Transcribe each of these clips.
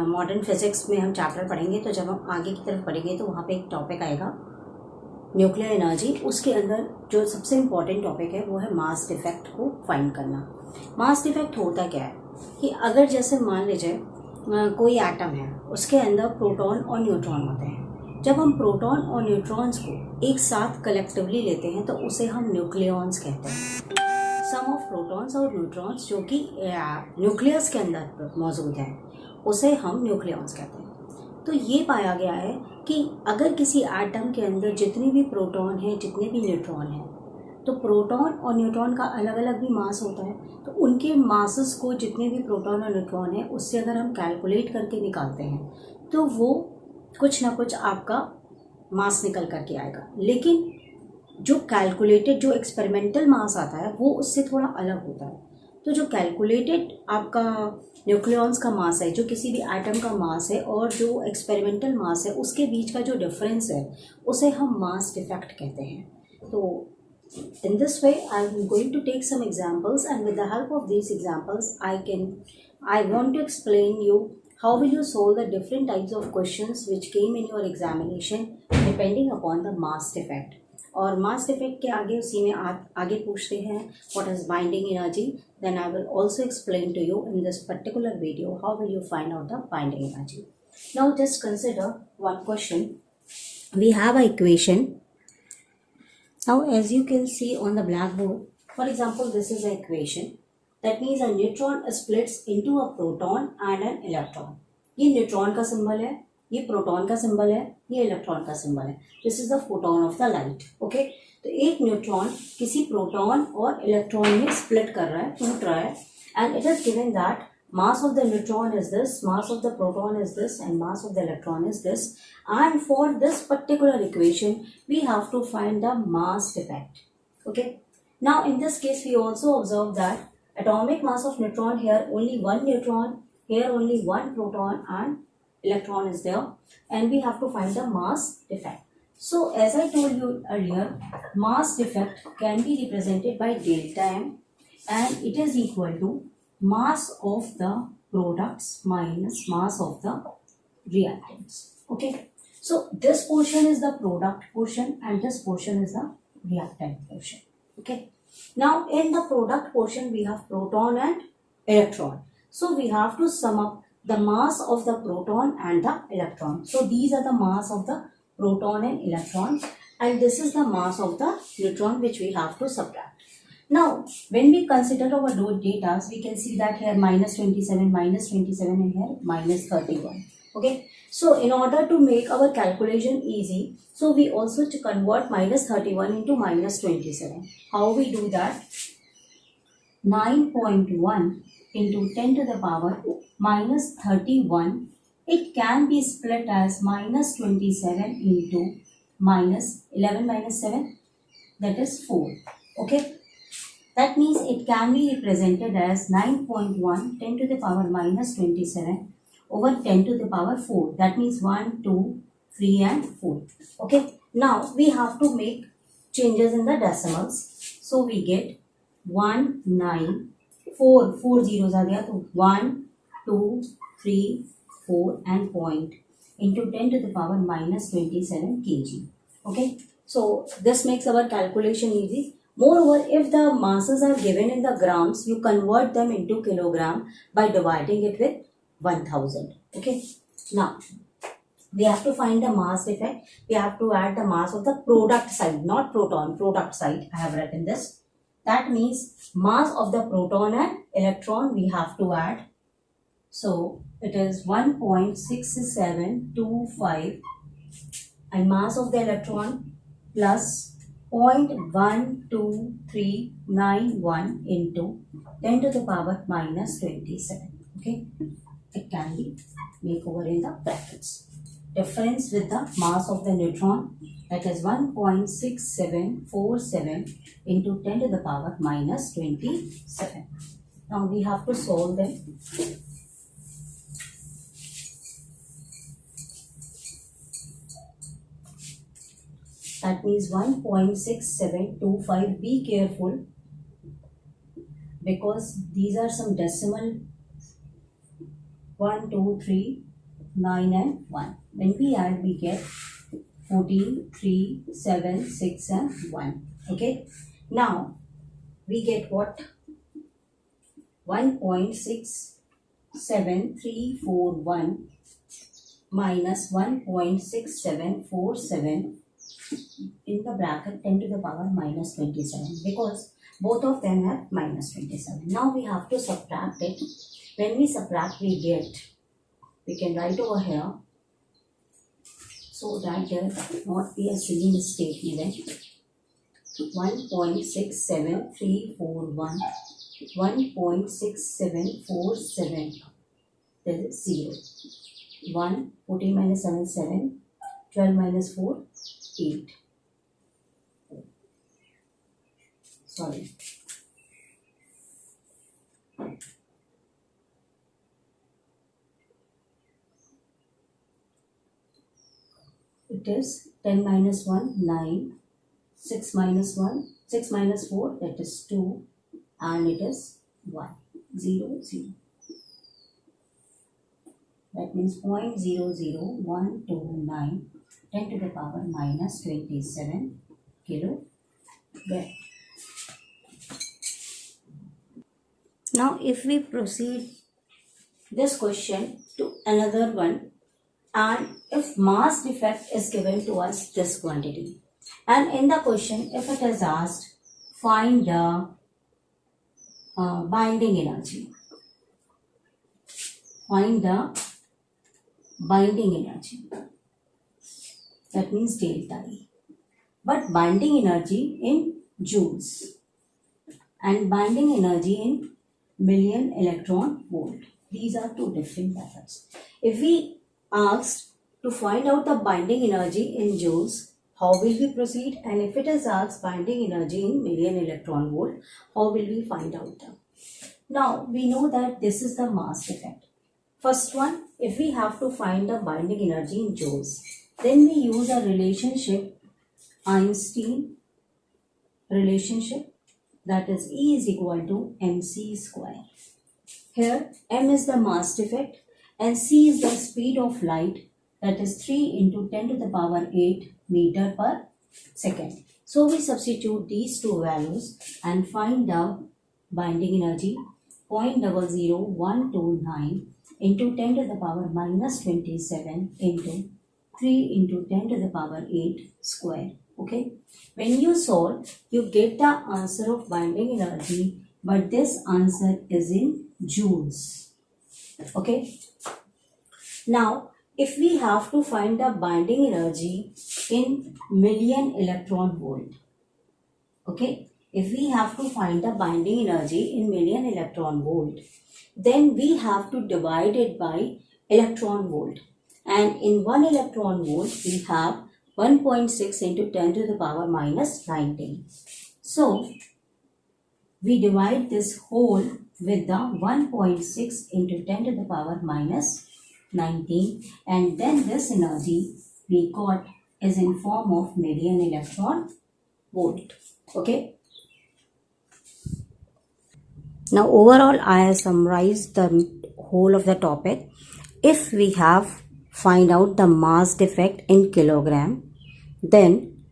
Modern physics में हम chapter पढ़ेंगे, तो जब हम आगे की तरफ पढ़ेंगे तो वहाँ पे एक टॉपिक आएगा न्यूक्लियर एनर्जी। उसके अंदर जो सबसे इम्पॉर्टेंट टॉपिक है वो है मास डिफेक्ट को फाइंड करना। मास डिफेक्ट होता क्या है कि अगर जैसे मान लीजिए कोई एटम है, उसके अंदर प्रोटॉन और न्यूट्रॉन होते हैं। जब हम प्रोटॉन और न्यूट्रॉन्स को एक साथ कलेक्टिवली लेते हैं तो उसे हम न्यूक्लियॉन्स कहते हैं। सम ऑफ प्रोटॉन्स और न्यूट्रॉन्स जो कि न्यूक्लियस के अंदर मौजूद हैं उसे हम न्यूक्लियॉन्स कहते हैं। तो ये पाया गया है कि अगर किसी एटम के अंदर जितने भी प्रोटॉन हैं, जितने भी न्यूट्रॉन हैं, तो प्रोटॉन और न्यूट्रॉन का अलग अलग भी मास होता है। तो उनके मासेस को, जितने भी प्रोटॉन और न्यूट्रॉन हैं, उससे अगर हम कैलकुलेट करके निकालते हैं तो वो कुछ ना कुछ आपका मास निकल करके आएगा। लेकिन जो कैलकुलेटेड, जो एक्सपेरिमेंटल मास आता है वो उससे थोड़ा अलग होता है। तो जो कैलकुलेटेड आपका न्यूक्लियॉन्स का मास है, जो किसी भी एटम का मास है, और जो एक्सपेरिमेंटल मास है, उसके बीच का जो डिफरेंस है उसे हम मास डिफेक्ट कहते हैं। तो in this way I am going to take some examples, and with the help of these examples I want to explain you how will you solve the different types of questions which came in your examination depending upon the mass defect. और mass defect के आगे उसी में आगे पूछते हैं what is binding energy. Then I will also explain to you in this particular video how will you find out the binding energy. Now just consider one question. We have a equation. Now as you can see on the blackboard, for example, this is an equation. That means a neutron splits into a proton and an electron. ये neutron का symbol है, ये proton का symbol है, ये electron का symbol है। This is the photon of the light. Okay, तो एक न्यूट्रॉन किसी प्रोटॉन और इलेक्ट्रॉन में स्प्लिट कर रहा है, टूट रहा है, and it is given that mass of the neutron is this, mass of the proton is this, and mass of the electron is this. And for this particular equation we have to find the mass defect. Okay, now in this case we also observe that atomic mass of neutron, here only one neutron, here only one proton and electron is there, and we have to find the mass defect. So as I told you earlier, mass defect can be represented by delta m, and it is equal to mass of the products minus mass of the reactants. Okay, so this portion is the product portion and this portion is the reactant portion. Okay, now in the product portion we have proton and electron, so we have to sum up the mass of the proton and the electron. So these are the mass of the proton and electron, and this is the mass of the neutron which we have to subtract. Now when we consider our data, we can see that here minus 27 and here minus 31. Okay, so in order to make our calculation easy, so we also to convert minus 31 into minus 27. How we do that? 9.1 into 10 to the power minus 31, it can be split as minus 27 into minus 11 minus 7, that is 4. Okay, that means it can be represented as 9.1 10 to the power minus 27 over 10 to the power 4. That means 1, 2, 3 and 4. Okay, now we have to make changes in the decimals. So we get 1, 9, 4 zeros are there. So 1, 2, 3, 4 and point into 10 to the power minus 27 kg. Okay, so this makes our calculation easy. Moreover, if the masses are given in the grams, you convert them into kilogram by dividing it with 1000. Okay, now we have to find the mass defect. We have to add the mass of the product side, not proton, product side. I have written this. That means mass of the proton and electron we have to add. So it is 1.6725, and mass of the electron plus 0.12391 into 10 to the power minus 27. Okay, it can be made over in the brackets. Difference with the mass of the neutron, that is 1.6747 into 10 to the power minus 27. Now we have to solve them. That means 1.6725. Be careful because these are some decimal 1, 2, 3, 9 and 1. When we add, we get 14, 3, 7, 6 and 1. Okay. Now, we get what? 1.67341 minus 1.6747 in the bracket 10 to the power minus 27, because both of them have minus 27. Now we have to subtract it. When we subtract, we can write over here so that there will not be a silly mistake even. 1.67341, 1.6747, there is 0. 1, 14 minus 7, 7, 12 minus 4, 8. Sorry. It is 10 minus 1, 9, 6 minus 1, 6 minus 4, that is 2, and it is 1, 0, 0. That means 0.00129 10 to the power minus 27 kilogram. Now, if we proceed this question to another one, and if mass defect is given to us this quantity, and in the question, if it is asked, find the binding energy. Find the binding energy. That means delta E. But binding energy in joules and binding energy in million electron volt. These are two different methods. If we asked to find out the binding energy in joules, how will we proceed? And if it is asked binding energy in million electron volt, how will we find out them? Now, we know that this is the mass defect. First one, if we have to find the binding energy in joules, then we use a relationship, Einstein relationship, that is E is equal to mc square. Here, m is the mass defect and c is the speed of light, that is 3 into 10 to the power 8 meter per second. So, we substitute these two values and find the binding energy 0.00129 into 10 to the power minus 27 into 3 into 10 to the power 8 square. Okay. When you solve, you get the answer of binding energy, but this answer is in joules. Okay. Now, if we have to find the binding energy in million electron volt. Okay. If we have to find the binding energy in million electron volt, then we have to divide it by electron volt. And in 1 electron volt, we have 1.6 into 10 to the power minus 19. So, we divide this whole with the 1.6 into 10 to the power minus 19. And then this energy we got is in form of million electron volt. Okay. Now, overall, I have summarized the whole of the topic. If we have find out the mass defect in kilogram, then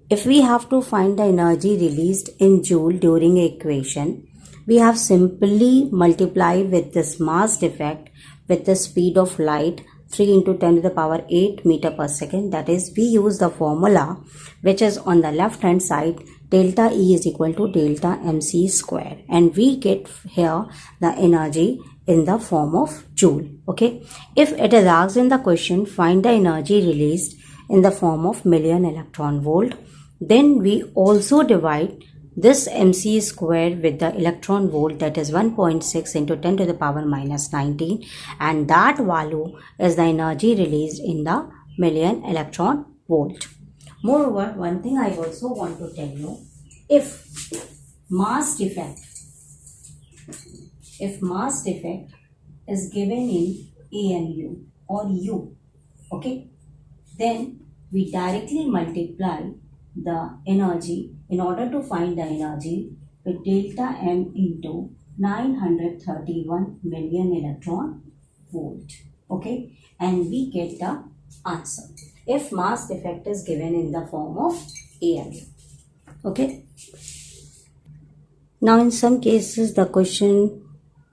if we have to find the energy released in joule during equation, we have simply multiply with this mass defect with the speed of light 3 into 10 to the power 8 meter per second. That is, we use the formula which is on the left hand side, delta E is equal to delta mc square, and we get here the energy in the form of joule. Okay. If it is asked in the question, find the energy released in the form of million electron volt, then we also divide this mc square with the electron volt, that is 1.6 into 10 to the power minus 19, and that value is the energy released in the million electron volt. Moreover, one thing I also want to tell you, if mass defect is given in ANU or U, okay, then we directly multiply the energy in order to find the energy with delta M into 931 million electron volt. Okay, and we get the answer if mass defect is given in the form of AMU. Okay, now in some cases the question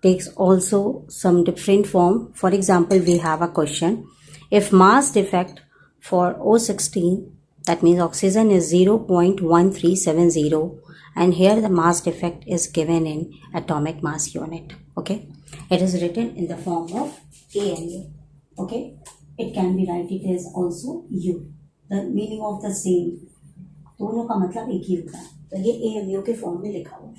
takes also some different form. For example, we have a question, if mass defect for O16, that means oxygen, is 0.1370, and here the mass defect is given in atomic mass unit. Okay, it is written in the form of AMU. Okay, it can be write it as also U. The meaning of the same, दोनों का मतलब एक ही होता है, तो ये AMU के form में लिखा हुआ है.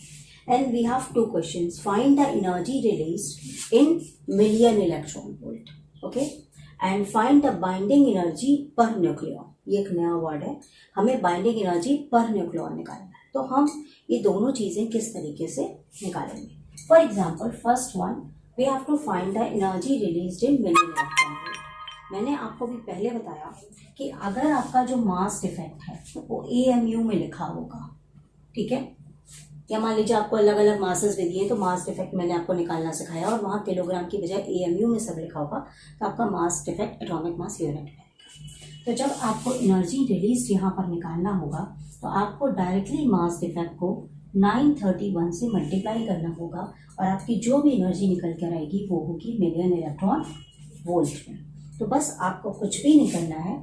And we have two questions. Find the energy released in million electron volt. Okay, and find the binding energy per nucleon. ये एक नया वर्ड है, हमें बाइंडिंग एनर्जी पर न्यूक्लियन निकालना है. तो हम ये दोनों चीजें किस तरीके से निकालेंगे? For example, first one, we have to find the energy released in million electron volt. मैंने आपको भी पहले बताया कि अगर आपका जो मास डिफेक्ट है वो AMU में लिखा होगा, ठीक है, या मान लीजिए आपको अलग अलग मासेस दे दिए तो मास डिफेक्ट मैंने आपको निकालना सिखाया और वहाँ किलोग्राम की बजाय AMU में सब लिखा होगा, तो आपका mass defect atomic mass unit में. तो जब आपको एनर्जी रिलीज यहाँ पर निकालना होगा तो आपको डायरेक्टली मास डिफेक्ट को 931 से मल्टीप्लाई करना होगा और आपकी जो भी एनर्जी निकल कर आएगी वो होगी मिलियन इलेक्ट्रॉन वोल्ट में. तो बस आपको कुछ भी नहीं करना है,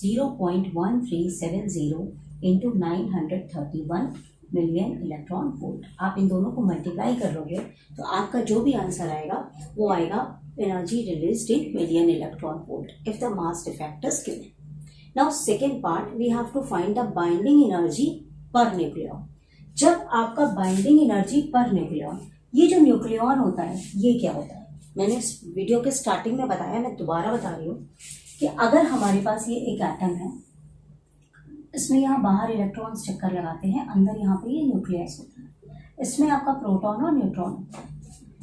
0.1370 इंटू 931 मिलियन इलेक्ट्रॉन वोल्ट. आप इन दोनों को मल्टीप्लाई कर लोगे तो आपका जो भी आंसर आएगा वो आएगा energy released in million electron volt if the mass defect is given. Now second part, we have to find the binding energy पर न्यूक्लियन. जब आपका बाइंडिंग एनर्जी पर न्यूक्लियन, ये जो न्यूक्लियन होता है ये क्या होता है, मैंने इस वीडियो के स्टार्टिंग में बताया, मैं दोबारा बता रही हूँ कि अगर हमारे पास ये एक एटम है, इसमें यहाँ बाहर इलेक्ट्रॉन्स चक्कर लगाते हैं, अंदर यहाँ पे ये न्यूक्लियस होता है, इसमें आपका प्रोटॉन और न्यूट्रॉन होता है.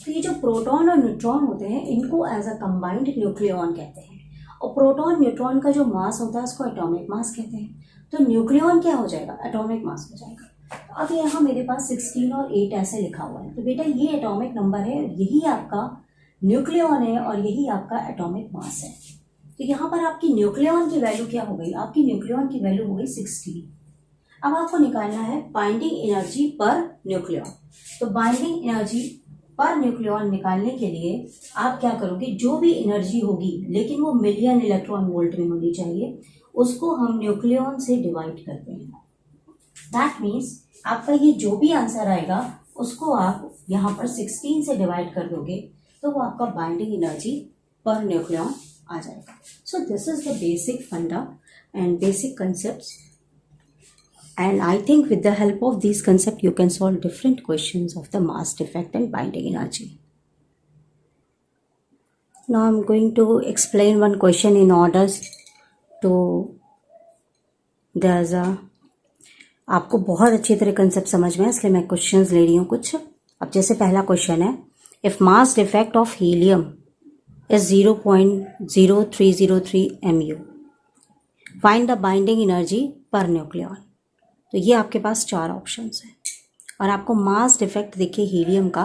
तो ये जो प्रोटॉन और न्यूट्रॉन होते हैं इनको एज अ कंबाइंड न्यूक्लियन कहते हैं, और प्रोटॉन न्यूट्रॉन का जो मास होता है उसको एटॉमिक मास कहते हैं. तो न्यूक्लियन क्या हो जाएगा, एटॉमिक मास हो जाएगा. अब यहाँ मेरे पास 16 और 8 ऐसे लिखा हुआ है, तो बेटा ये एटॉमिक नंबर है, यही आपका न्यूक्लियन है और यही आपका एटॉमिक मास है. तो यहाँ पर आपकी न्यूक्लियन की वैल्यू क्या हो गई, आपकी न्यूक्लियन की वैल्यू हो गई 16. अब आपको निकालना है बाइंडिंग एनर्जी पर न्यूक्लियन. तो बाइंडिंग एनर्जी पर न्यूक्लियन निकालने के लिए आप क्या करोगे, जो भी एनर्जी होगी लेकिन वो मिलियन इलेक्ट्रॉन वोल्ट में होनी चाहिए, उसको हम न्यूक्लियन से डिवाइड करते हैं. दैट मीन्स आपका ये जो भी आंसर आएगा उसको आप यहाँ पर 16 से डिवाइड कर दोगे तो वो आपका बाइंडिंग एनर्जी पर न्यूक्लियन आ जाएगा. So this is the basic funda and basic concepts, and I think with the help of these concepts you can solve different questions of the mass defect and binding energy. Now I'm going to explain one question in order to there's a आपको बहुत अच्छी तरह concept समझ में, इसलिए मैं questions ले रही हूँ कुछ. अब जैसे पहला क्वेश्चन है, if mass defect of helium is 0.0303 mu, find the binding energy per nucleon. तो ये आपके पास 4 ऑप्शंस हैं और आपको मास डिफेक्ट देखिए हीलियम का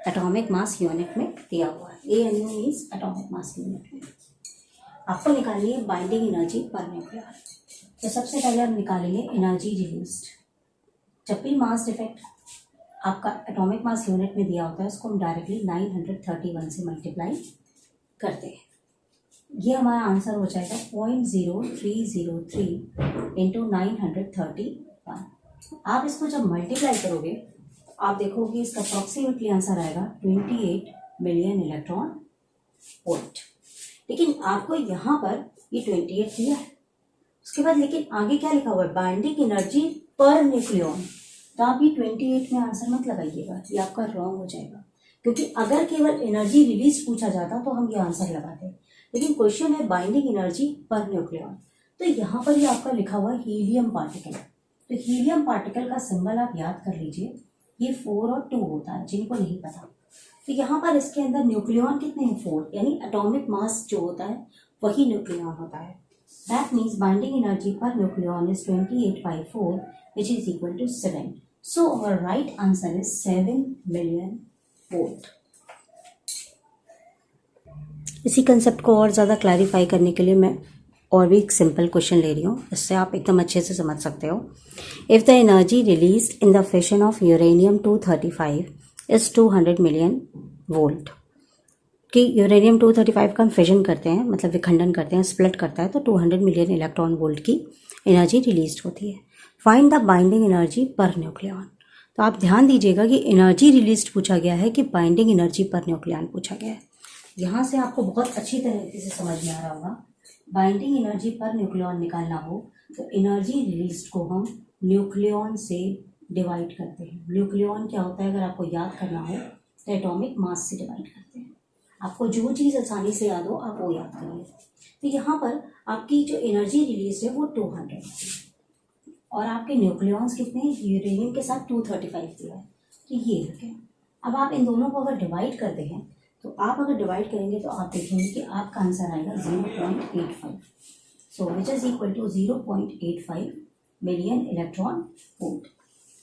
एटॉमिक मास यूनिट में दिया हुआ है. AMU means atomic mass unit में. आपको निकालनी है बाइंडिंग एनर्जी पर न्यूक्लियन. तो सबसे पहले हम निकालेंगे एनर्जी रिलीज्ड. जब भी मास डिफेक्ट आपका एटॉमिक मास यूनिट में दिया होता है उसको हम डायरेक्टली 931 से मल्टीप्लाई करते हैं. ये हमारा आंसर हो जाएगा 0.0303 इंटू 931. आप इसको जब मल्टीप्लाई करोगे आप देखोगे इसका अप्रॉक्सीमेटली आंसर आएगा 28 मिलियन इलेक्ट्रॉन वोल्ट. लेकिन आपको यहाँ पर ये 28 दिया है, उसके बाद लेकिन आगे क्या लिखा हुआ है, बाइंडिंग एनर्जी पर न्यूक्लियन. तो आप ये 28 में आंसर मत लगाइएगा, ये आपका रॉन्ग हो जाएगा, क्योंकि अगर केवल एनर्जी रिलीज पूछा जाता तो हम ये आंसर लगाते, लेकिन क्वेश्चन है बाइंडिंग एनर्जी पर न्यूक्लियन. तो यहाँ पर ये आपका लिखा हुआ है हीलियम पार्टिकल. तो हीलियम पार्टिकल का सिंबल आप याद कर लीजिए, ये 4 और 2 होता है, जिनको नहीं पता. तो यहाँ पर इसके अंदर न्यूक्लियन कितने हैं, 4, यानी एटॉमिक मास जो होता है वही न्यूक्लियन होता है. दैट मीन्स बाइंडिंग एनर्जी पर nucleon is 28/4 which is equal to 7. So our right answer is 7 million volt. इसी कंसेप्ट को और ज़्यादा क्लैरिफाई करने के लिए मैं और भी एक सिंपल क्वेश्चन ले रही हूँ, इससे आप एकदम अच्छे से समझ सकते हो। If the energy release in the fission of uranium 235 is 200 million volt, कि यूरेनियम 235 का हम फिजन करते हैं, मतलब विखंडन करते हैं, स्प्लिट करता है, तो 200 मिलियन इलेक्ट्रॉन वोल्ट की एनर्जी रिलीज होती है। फाइंड द बाइंडिंग एनर्जी पर न्यूक्लियॉन। तो आप ध्यान दीजिएगा कि एनर्जी रिलीज पूछा गया है कि बाइंडिंग एनर्जी पर न्यूक्लियॉन पूछा गया है। यहाँ से आपको बहुत अच्छी तरीके से समझ में आ रहा होगा, बाइंडिंग एनर्जी पर न्यूक्लियॉन निकालना हो तो एनर्जी रिलीज को हम न्यूक्लियॉन से डिवाइड करते हैं। न्यूक्लियॉन क्या होता है अगर आपको याद करना हो तो एटॉमिक मास से डिवाइड करते हैं। आपको जो चीज़ आसानी से याद हो आप वो याद करिए। तो यहाँ पर आपकी जो एनर्जी रिलीज है वो 200 है और आपके न्यूक्लियॉन्स कितने हैं, यूरेनियम के साथ 235 दिया है, तो ये है। अब आप इन दोनों को अगर डिवाइड करते हैं तो आप अगर डिवाइड करेंगे तो आप देखेंगे कि आपका आंसर आएगा 0.85, so which is equal to 0.85 million electron volt.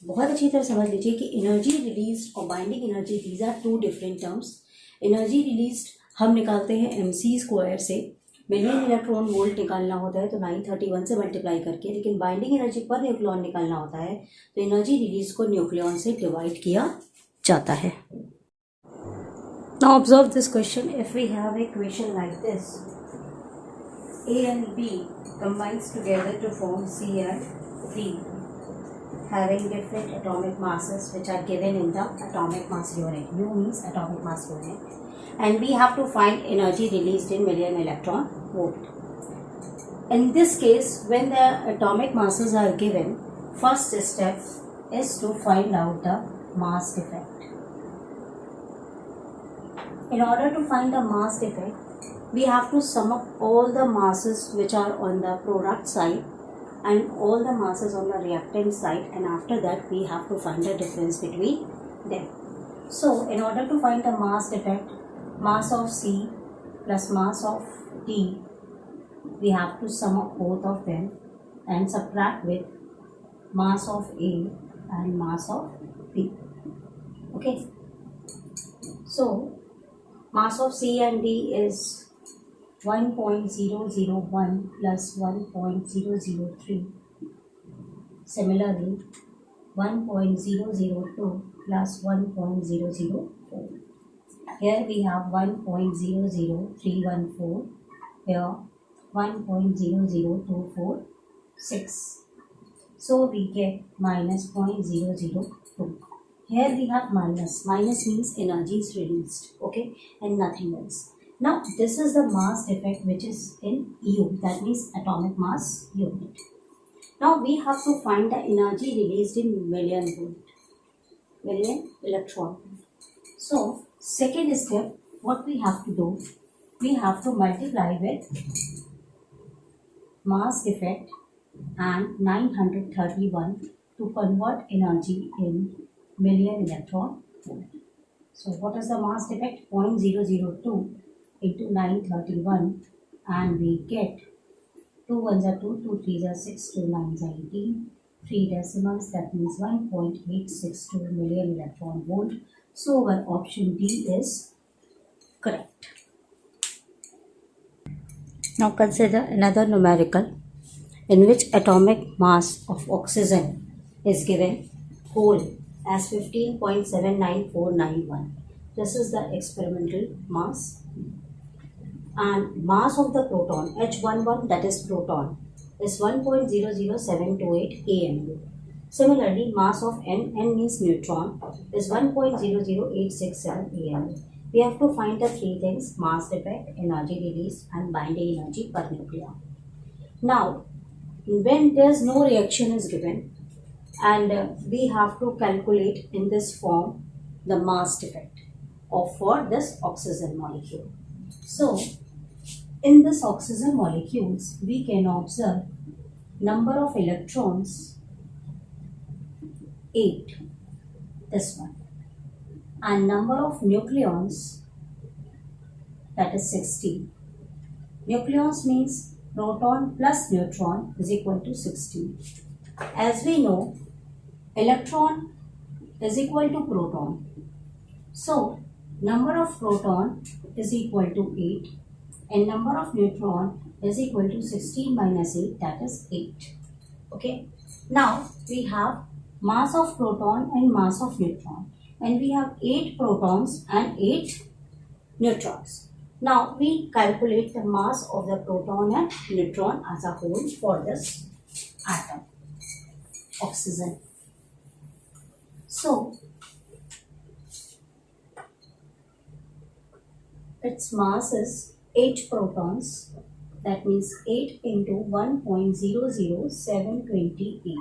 बहुत अच्छी तरह समझ लीजिए कि एनर्जी रिलीज और binding energy these are two different terms. Energy release हम निकालते हैं mc² से, मिलियन इलेक्ट्रॉन वोल्ट निकालना होता है तो 931 से मल्टीप्लाई करके, लेकिन बाइंडिंग एनर्जी पर न्यूक्लियॉन निकालना होता है तो एनर्जी रिलीज को न्यूक्लियॉन से डिवाइड किया जाता है। Now observe this question. If we have a equation like this, A and B combines together to form C and D, having different atomic masses which are given in the atomic mass unit. U means atomic mass unit. And we have to find energy released in million electron volt. In this case, when the atomic masses are given, first step is to find out the mass defect. In order to find the mass defect, we have to sum up all the masses which are on the product side and all the masses on the reactant side, and after that we have to find the difference between them. So, in order to find the mass defect, mass of C plus mass of D, we have to sum up both of them and subtract with mass of A and mass of B. Okay. So, mass of C and D is 1.001 plus 1.003. Similarly, 1.002 plus 1.004. Here we have 1.00314. Here 1.00246. So we get minus 0.002. Here we have minus. Minus means energy is released, okay, and nothing else. Now this is the mass defect which is in U, that means atomic mass unit. Now we have to find the energy released in million volt, million electron volt. So second step, what we have to do, we have to multiply with mass defect and 931 to convert energy in million electron volt. So what is the mass defect? 0.002 into 931, and we get 2 1s are 2, 2 3s are 6, 2 9s are 18, 3 decimals, that means 1.862 million electron volt. So our option D is correct. Now consider another numerical in which atomic mass of oxygen is given whole as 15.79491. This is the experimental mass, and mass of the proton H11, that is proton, is 1.00728 AMU. Similarly, mass of N means neutron, is 1.00867 AMU. We have to find the three things: mass defect, energy release, and binding energy per nucleon. Now, when there's no reaction is given, and we have to calculate in this form the mass defect for this oxygen molecule. So in this oxygen molecules we can observe number of electrons 8, this one, and number of nucleons, that is 60. Nucleons means proton plus neutron is equal to 60. As we know, electron is equal to proton. So number of proton is equal to 8 and number of neutron is equal to 16 minus 8, that is 8. Okay. Now we have mass of proton and mass of neutron, and we have 8 protons and 8 neutrons. Now we calculate the mass of the proton and neutron as a whole for this atom, oxygen. So its mass is 8 protons, that means 8 into 1.00728.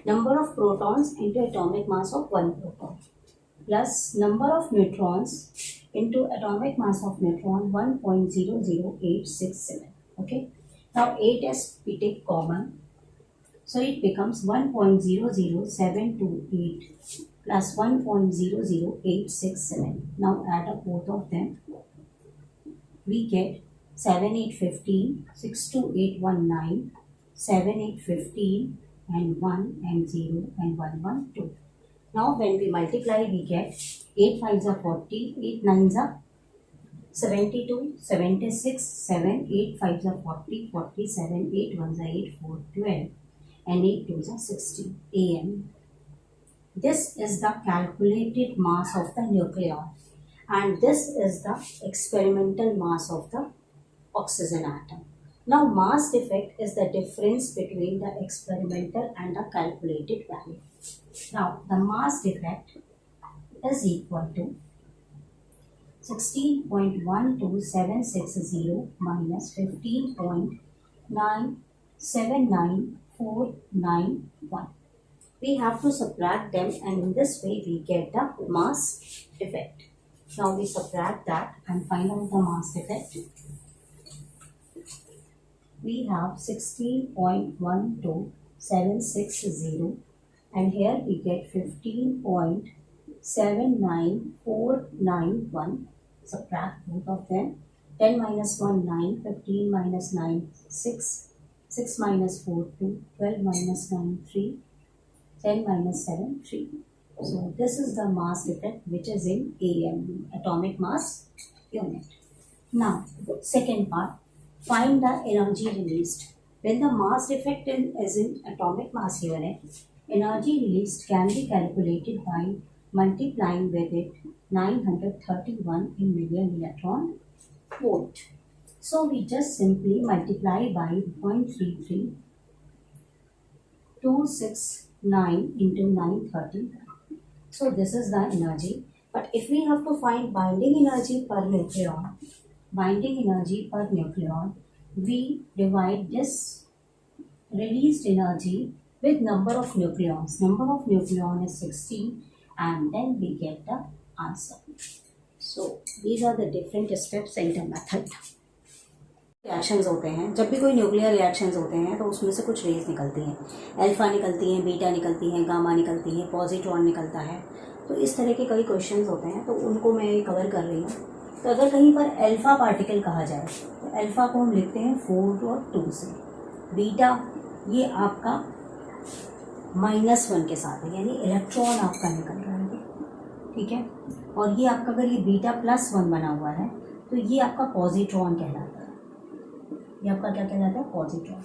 Number of protons into atomic mass of 1 proton plus number of neutrons into atomic mass of neutron 1.00867. Okay. Now 8 as we take common, so it becomes 1.00728 plus 1.00867. Now add up both of them. We get 7, 8, 15, 6, 2, 8, 1, 9, 7, 8, 15, and 1 and 0 and 1, 1, 2. Now when we multiply, we get 8 5s are 40, 8 9s are 72, 76, 7, 8 5s are 40, 47, 8 1s are 8, 4, 12, and 8 2s are 16 AM. This is the calculated mass of the nucleon, and this is the experimental mass of the oxygen atom. Now mass defect is the difference between the experimental and the calculated value. Now the mass defect is equal to 16.12760 minus 15.979491. We have to subtract them, and in this way we get the mass defect. Now we subtract that and find out the mass defect. We have 16.12760, and here we get 15.79491. Subtract both of them. 10 minus 1 9, 15 minus 9 6, 6 minus 4 2, 12 minus 9 3, 10 minus 7 3. So this is the mass defect which is in AMU, atomic mass unit. Now second part, find the energy released. When the mass defect is in atomic mass unit, energy released can be calculated by multiplying with it 931 in million electron volt. So we just simply multiply by 0.33269 into 930. So this is the energy. But if we have to find binding energy per nucleon, we divide this released energy with number of nucleons. Number of nucleon is 16, and then we get the answer. So these are the different steps in the method. Reactions होते हैं, जब भी कोई nuclear reactions होते हैं तो उसमें से कुछ रेज निकलती हैं, अल्फा निकलती हैं, बीटा निकलती हैं, गामा निकलती हैं, पॉजिट्रॉन निकलता है। तो इस तरह के कई क्वेश्चंस होते हैं, तो उनको मैं कवर कर रही हूँ। तो अगर कहीं पर अल्फा पार्टिकल कहा जाए तो अल्फा को हम लिखते हैं 4 और 2 से। बीटा ये आपका -1 के साथ है, यानी इलेक्ट्रॉन आपका निकल रहा है, ठीक है। और ये आपका अगर ये बीटा +1 बना हुआ है तो ये आपका पॉजिट्रॉन कहलाता है, ये आपका क्या कहलाता है, पॉजिट्रॉन।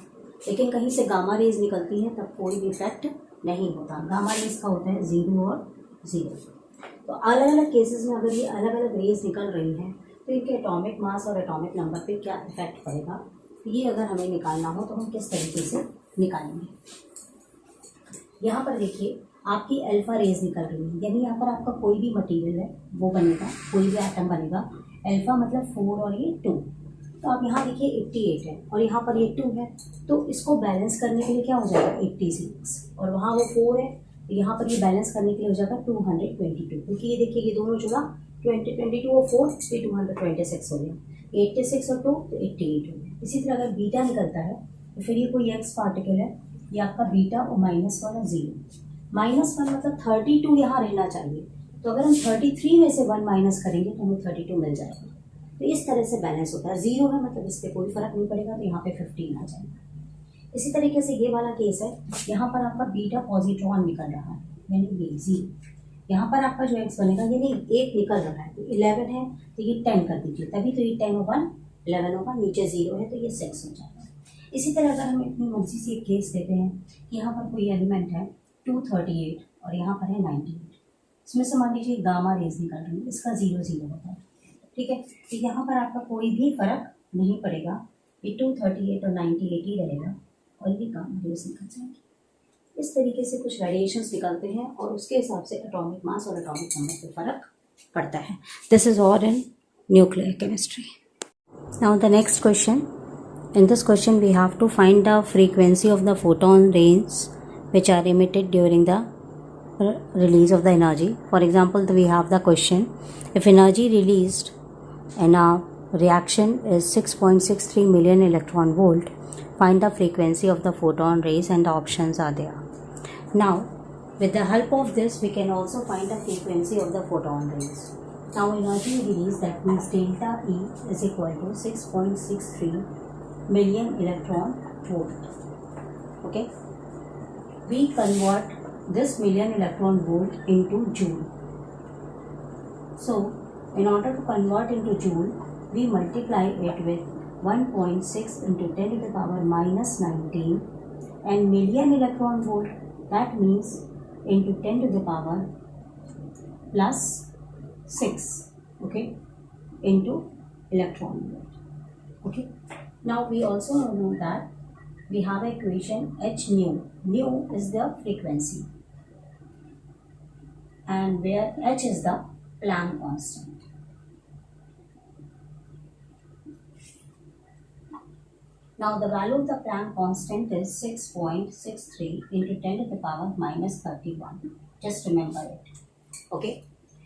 लेकिन कहीं से गामा रेज निकलती है तब कोई भी इफेक्ट नहीं होता, गामा रेज का होता है 0 और 0। तो अलग अलग केसेस में अगर ये अलग अलग रेज निकल रही हैं तो इनके एटॉमिक मास और एटॉमिक नंबर पे क्या इफेक्ट पड़ेगा, ये अगर हमें निकालना हो तो हम किस तरीके से निकालेंगे। यहाँ पर देखिए आपकी अल्फा रेज निकल रही है, यानी यहाँ पर आपका कोई भी मटेरियल है वो बनेगा, कोई भी एटम बनेगा। अल्फा मतलब 4 और ये 2, तो आप यहाँ देखिए 88 है और यहाँ पर ये 2 है, तो इसको बैलेंस करने के लिए क्या हो जाएगा 86, और वहाँ वो 4 है, तो यहाँ पर ये बैलेंस करने के लिए हो जाएगा 222, क्योंकि ये देखिए ये दोनों जुड़ा 22 और 4 तो 226 हो गया, 86 और 2 तो 88 हो गया। इसी तरह अगर बीटा निकलता है तो फिर ये कोई एक्स पार्टिकल है, ये आपका बीटा और -1 और 0। -1 मतलब 32 यहाँ रहना चाहिए, तो अगर हम 33 में से 1 माइनस करेंगे तो हमें 32 मिल जाएगा। तो इस तरह से बैलेंस होता है। 0 है मतलब इस पर कोई फर्क नहीं पड़ेगा, तो यहाँ पे 15 आ जाएगा। इसी तरीके से ये वाला केस है, यहाँ पर आपका बीटा पॉजिट्रॉन निकल रहा है, यानी ये 0। यहाँ पर आपका जो x बनेगा, ये नहीं, 8 निकल रहा है, तो 11 है तो ये 10 कर दीजिए, तभी तो ये 10 होगा, 11 होगा, नीचे 0 है तो ये 6 हो जाएगा। इसी तरह अगर हम अपनी मर्जी से एक केस लेते हैं कि यहाँ पर कोई एलिमेंट है 238 और यहाँ पर है 98, इसमें से मान लीजिए गामा रेज निकल रही है, इसका 0 0 होता है, ठीक है। तो यहाँ पर आपका कोई भी फर्क नहीं पड़ेगा, ये 238 और 98 ही रहेगा और ये गामा रेज निकल जाएगी। इस तरीके से कुछ रेडिएशंस निकलते हैं और उसके हिसाब से एटॉमिक मास और एटॉमिक नंबर पे फर्क पड़ता है। This is all in nuclear chemistry. Now the next question. In this question, we have to find the frequency of the photon rays which are emitted during the release of the energy. For example, we have the question: if energy released in a reaction is 6.63 million electron volt, find the frequency of the photon rays, and the options are there. Now, with the help of this, we can also find the frequency of the photon rays. Now, energy released, that means delta E is equal to 6.63 million electron volt. Okay, we convert this million electron volt into joule. So in order to convert into joule, we multiply it with 1.6 into 10 to the power minus 19, and million electron volt, that means into 10 to the power plus 6, okay, into electron volt. Okay, now we also know that we have equation h nu. Nu is the frequency, and where h is the Planck constant. Now the value of the Planck constant is 6.63 into 10 to the power minus 31. Just remember it. Okay.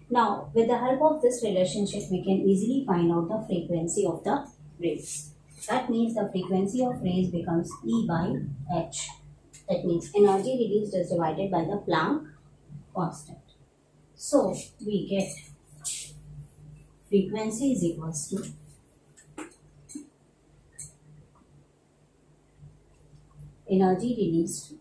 Now with the help of this relationship, we can easily find out the frequency of the rays. That means the frequency of rays becomes E by h. That means energy released is divided by the Planck constant. So we get frequency is equals to energy released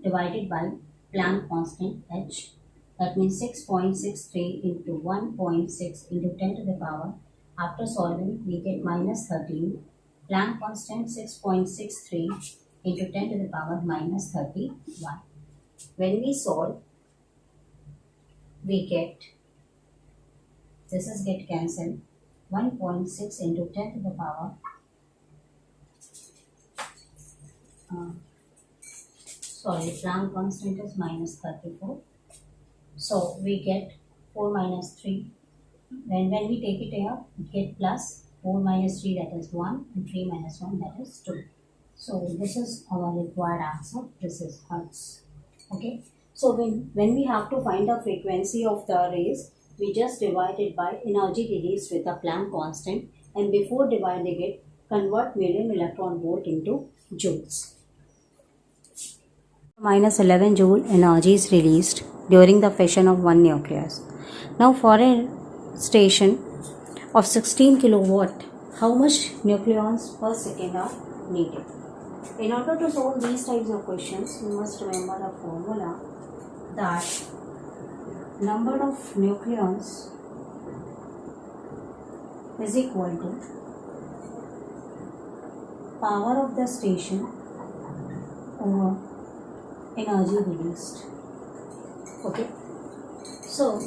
divided by Planck constant h. That means 6.63 into 1.6 into 10 to the power. After solving, we get minus 13. Planck constant 6.63 into 10 to the power minus 31. When we solve, we get, this is get cancelled, 1.6 into 10 to the power, Planck constant is minus 34. So we get 4 minus 3. When we take it here, we get plus 4 minus 3, that is 1, and 3 minus 1, that is 2. So this is our required answer. This is Hertz. Okay. So when we have to find the frequency of the rays, we just divide it by energy released with the Planck constant, and before dividing it, convert million electron volt into joules. Minus 11 joule energy is released during the fission of one nucleus. Now for a station of 16 kilowatt, how much nucleons per second are needed? In order to solve these types of questions, you must remember a formula that number of nucleons is equal to power of the station over energy released. Okay, so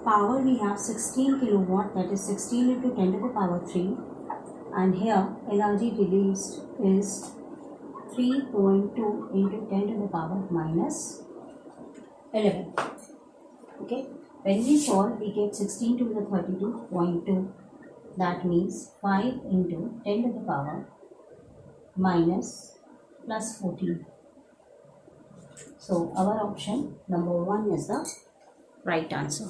power we have 16 kilowatt, that is 16 into 10 to the power 3, and here energy released is 3.2 into 10 to the power minus 11. Okay, when we solve, we get 16 to the 32.2, that means 5 into 10 to the power minus plus 14. So our option number 1 is the right answer.